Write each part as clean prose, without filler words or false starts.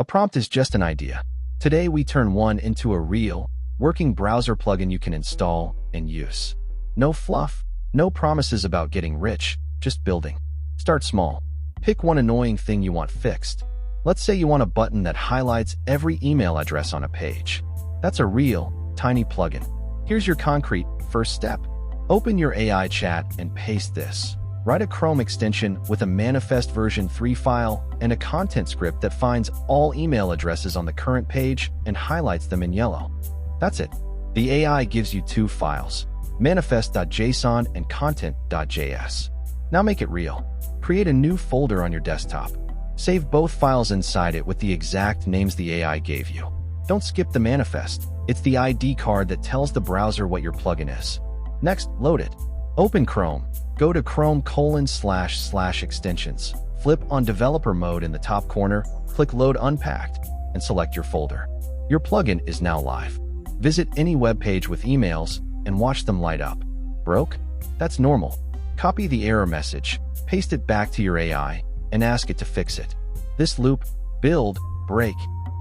A prompt is just an idea. Today we turn one into a real, working browser plugin you can install and use. No fluff, no promises about getting rich, just building. Start small. Pick one annoying thing you want fixed. Let's say you want a button that highlights every email address on a page. That's a real, tiny plugin. Here's your concrete first step. Open your AI chat and paste this. Write a Chrome extension with a manifest version 3 file and a content script that finds all email addresses on the current page and highlights them in yellow. That's it. The AI gives you 2 files, manifest.json and content.js. Now make it real. Create a new folder on your desktop. Save both files inside it with the exact names the AI gave you. Don't skip the manifest. It's the ID card that tells the browser what your plugin is. Next, load it. Open Chrome. Go to Chrome://extensions. Flip on developer mode in the top corner, click load unpacked, and select your folder. Your plugin is now live. Visit any web page with emails and watch them light up. Broke? That's normal. Copy the error message, paste it back to your AI, and ask it to fix it. This loop, build, break,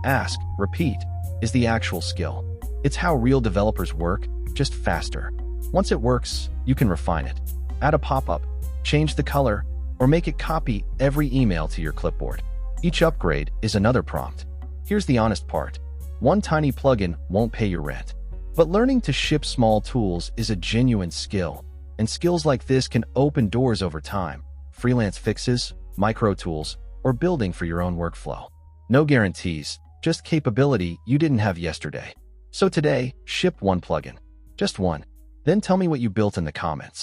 ask, repeat, is the actual skill. It's how real developers work, just faster. Once it works, you can refine it. Add a pop-up, change the color, or make it copy every email to your clipboard. Each upgrade is another prompt. Here's the honest part. One tiny plugin won't pay your rent. But learning to ship small tools is a genuine skill, and skills like this can open doors over time. Freelance fixes, micro tools, or building for your own workflow. No guarantees, just capability you didn't have yesterday. So today, ship one plugin. Just one. Then tell me what you built in the comments.